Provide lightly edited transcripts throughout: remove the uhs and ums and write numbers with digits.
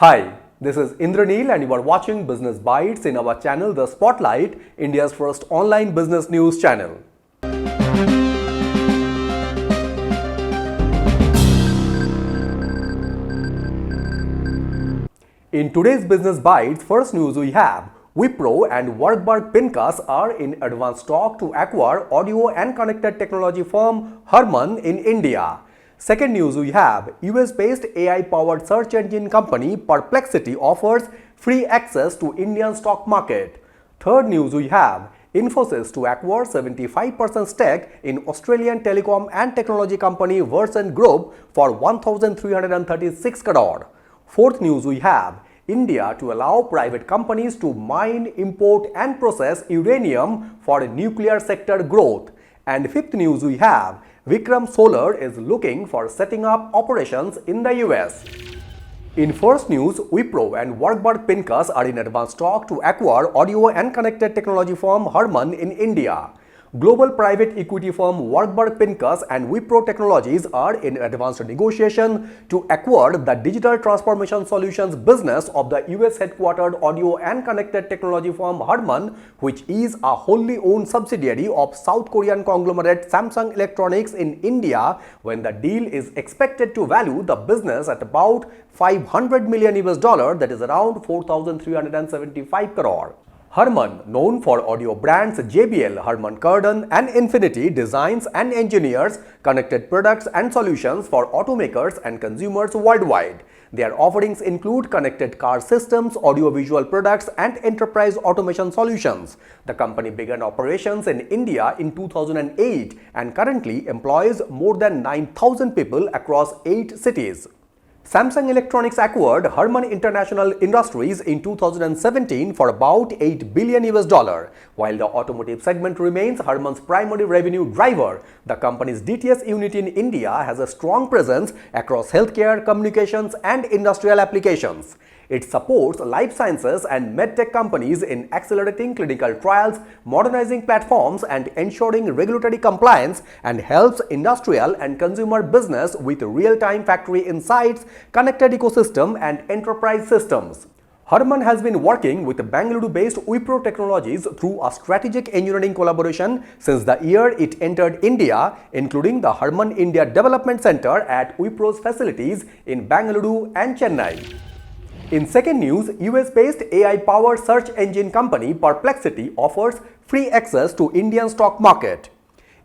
Hi, this is Indraneel and you are watching Business Bites in our channel The Spotlight, India's first online business news channel. In today's Business Bites, first news we have Wipro and Warburg Pincus are in advanced talk to acquire audio and connected technology firm Harman in India. Second news we have US-based AI-powered search engine company Perplexity offers free access to Indian stock market. Third news we have Infosys to acquire 75% stake in Australian telecom and technology company Versant Group for 1,336 crore. Fourth news we have India to allow private companies to mine, import and process uranium for nuclear sector growth. And fifth news we have Vikram Solar is looking for setting up operations in the US. In first news, Wipro and Warburg Pincus are in advanced talk to acquire audio and connected technology firm Harman in India. Global private equity firm Warburg Pincus and Wipro Technologies are in advanced negotiation to acquire the digital transformation solutions business of the US headquartered audio and connected technology firm Harman, which is a wholly owned subsidiary of South Korean conglomerate Samsung Electronics in India, when the deal is expected to value the business at about $500 million, that is around 4,375 crore. Harman, known for audio brands JBL, Harman Kardon and Infinity, designs and engineers connected products and solutions for automakers and consumers worldwide. Their offerings include connected car systems, audiovisual products and enterprise automation solutions. The company began operations in India in 2008 and currently employs more than 9,000 people across 8 cities. Samsung Electronics acquired Harman International Industries in 2017 for about $8 billion. While the automotive segment remains Harman's primary revenue driver, the company's DTS unit in India has a strong presence across healthcare, communications and industrial applications. It supports life sciences and medtech companies in accelerating clinical trials, modernizing platforms and ensuring regulatory compliance, and helps industrial and consumer business with real-time factory insights, connected ecosystem and enterprise systems. Harman has been working with Bangalore-based Wipro Technologies through a strategic engineering collaboration since the year it entered India, including the Harman India Development Center at Wipro's facilities in Bangalore and Chennai. In second news, US-based AI-powered search engine company Perplexity offers free access to Indian stock market.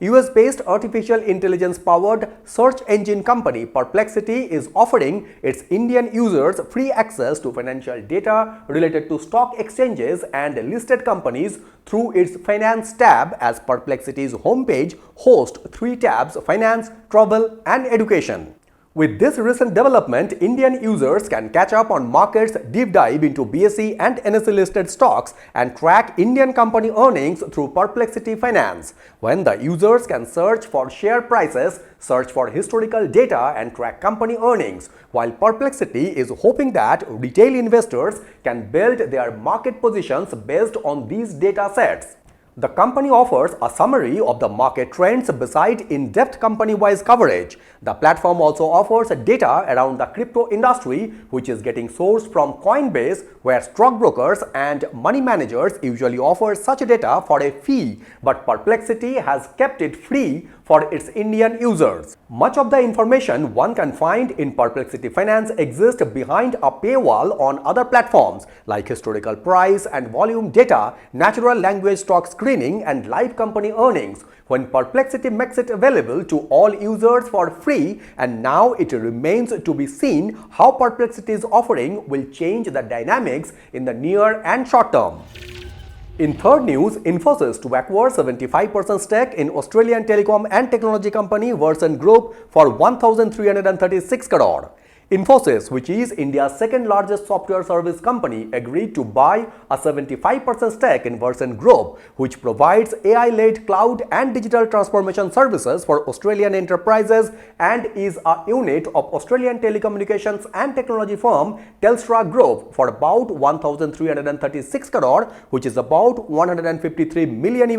US-based artificial intelligence-powered search engine company Perplexity is offering its Indian users free access to financial data related to stock exchanges and listed companies through its Finance tab, as Perplexity's homepage hosts 3 tabs: Finance, Travel and Education. With this recent development, Indian users can catch up on markets, deep dive into BSE and NSE listed stocks and track Indian company earnings through Perplexity Finance, when the users can search for share prices, search for historical data and track company earnings, while Perplexity is hoping that retail investors can build their market positions based on these data sets. The company offers a summary of the market trends beside in-depth company-wise coverage. The platform also offers data around the crypto industry, which is getting sourced from Coinbase, where stockbrokers and money managers usually offer such data for a fee, but Perplexity has kept it free for its Indian users. Much of the information one can find in Perplexity Finance exists behind a paywall on other platforms like historical price and volume data, natural language stock screening and live company earnings, when Perplexity makes it available to all users for free, and now it remains to be seen how Perplexity's offering will change the dynamics in the near and short term. In third news, Infosys to acquire 75% stake in Australian telecom and technology company Versant Group for 1,336 crore. Infosys, which is India's second largest software service company, agreed to buy a 75% stake in Versant Group, which provides AI-led cloud and digital transformation services for Australian enterprises and is a unit of Australian telecommunications and technology firm Telstra Group, for about 1,336 crore, which is about $153 million.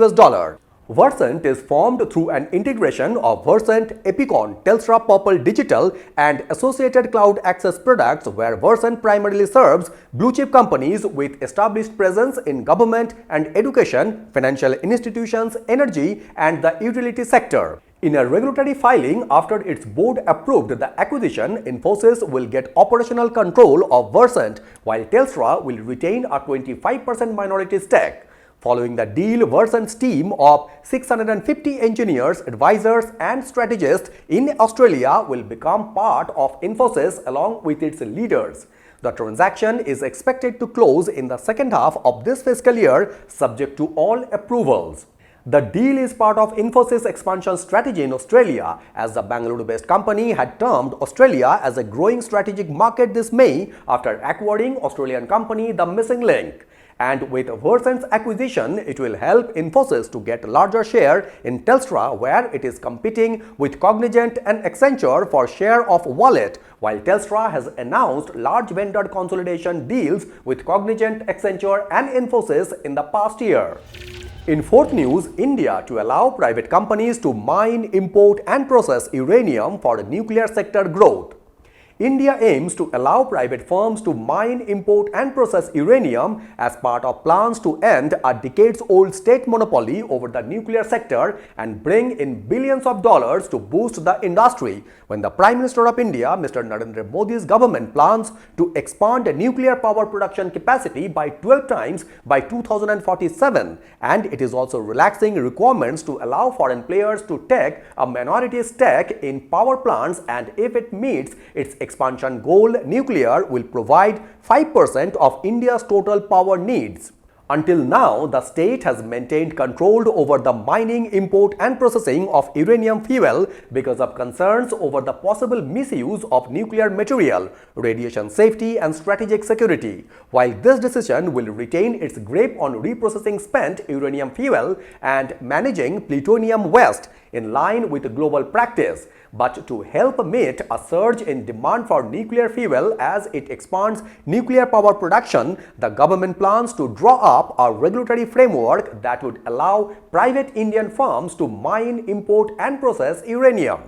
Versant is formed through an integration of Versant, Epicon, Telstra Purple Digital and associated cloud access products, where Versant primarily serves blue-chip companies with established presence in government and education, financial institutions, energy and the utility sector. In a regulatory filing, after its board approved the acquisition, Infosys will get operational control of Versant, while Telstra will retain a 25% minority stake. Following the deal, Versant's team of 650 engineers, advisors and strategists in Australia will become part of Infosys along with its leaders. The transaction is expected to close in the second half of this fiscal year, subject to all approvals. The deal is part of Infosys' expansion strategy in Australia, as the Bangalore-based company had termed Australia as a growing strategic market this May after acquiring Australian company The Missing Link. And with Versant's acquisition, it will help Infosys to get a larger share in Telstra, where it is competing with Cognizant and Accenture for share of wallet, while Telstra has announced large vendor consolidation deals with Cognizant, Accenture and Infosys in the past year. In fourth news, India to allow private companies to mine, import and process uranium for nuclear sector growth. India aims to allow private firms to mine, import and process uranium as part of plans to end a decades-old state monopoly over the nuclear sector and bring in billions of dollars to boost the industry, when the Prime Minister of India, Mr. Narendra Modi's government plans to expand nuclear power production capacity by 12 times by 2047, and it is also relaxing requirements to allow foreign players to take a minority stake in power plants, and if it meets its expansion goal, nuclear will provide 5% of India's total power needs. Until now, the state has maintained control over the mining, import and processing of uranium fuel because of concerns over the possible misuse of nuclear material, radiation safety and strategic security, while this decision will retain its grip on reprocessing spent uranium fuel and managing plutonium waste in line with global practice. But to help meet a surge in demand for nuclear fuel as it expands nuclear power production, the government plans to draw up a regulatory framework that would allow private Indian firms to mine, import and process uranium.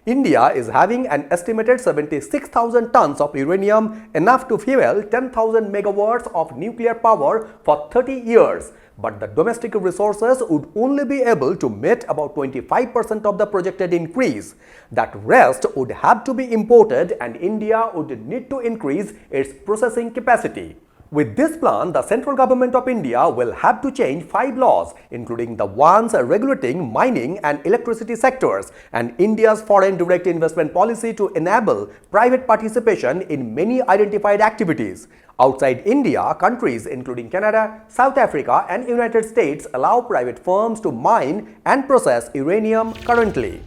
India is having an estimated 76,000 tons of uranium, enough to fuel 10,000 megawatts of nuclear power for 30 years. But the domestic resources would only be able to meet about 25% of the projected increase. That rest would have to be imported, and India would need to increase its processing capacity. With this plan, the central government of India will have to change 5 laws, including the ones regulating mining and electricity sectors, and India's foreign direct investment policy to enable private participation in many identified activities. Outside India, countries including Canada, South Africa and United States allow private firms to mine and process uranium currently.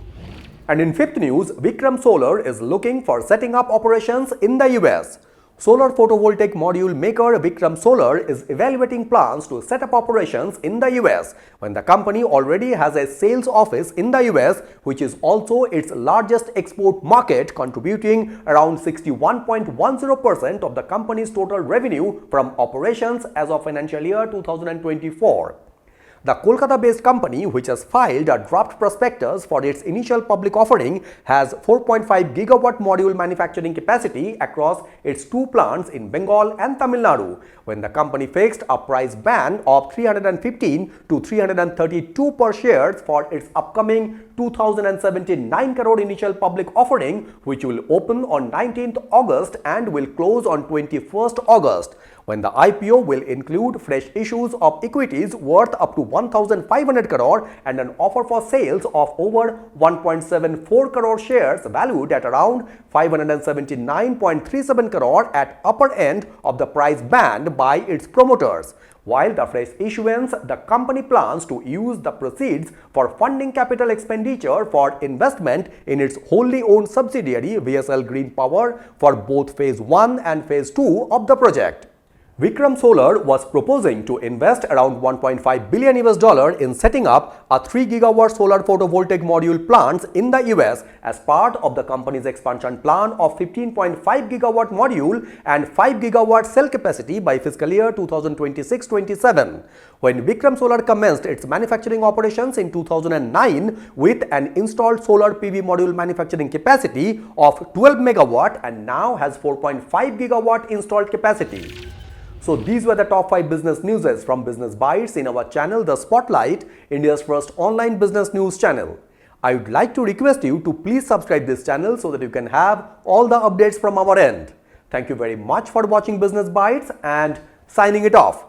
And in fifth news, Vikram Solar is looking for setting up operations in the US. Solar photovoltaic module maker Vikram Solar is evaluating plans to set up operations in the US, when the company already has a sales office in the US, which is also its largest export market, contributing around 61.10% of the company's total revenue from operations as of financial year 2024. The Kolkata-based company, which has filed a draft prospectus for its initial public offering, has 4.5 gigawatt module manufacturing capacity across its 2 plants in Bengal and Tamil Nadu, when the company fixed a price band of 315 to 332 per shares for its upcoming 2079 crore initial public offering, which will open on 19th August and will close on 21st August. When the IPO will include fresh issues of equities worth up to 1,500 crore and an offer for sales of over 1.74 crore shares valued at around 579.37 crore at upper end of the price band by its promoters. While the fresh issuance, the company plans to use the proceeds for funding capital expenditure for investment in its wholly owned subsidiary VSL Green Power for both Phase 1 and Phase 2 of the project. Vikram Solar was proposing to invest around 1.5 billion US dollar in setting up a 3 gigawatt solar photovoltaic module plants in the US as part of the company's expansion plan of 15.5 gigawatt module and 5 gigawatt cell capacity by fiscal year 2026-27. When Vikram Solar commenced its manufacturing operations in 2009 with an installed solar PV module manufacturing capacity of 12 megawatt and now has 4.5 gigawatt installed capacity. So these were the top 5 business newses from Business Bytes in our channel The Spotlight, India's first online business news channel. I would like to request you to please subscribe this channel so that you can have all the updates from our end. Thank you very much for watching Business Bytes and signing it off.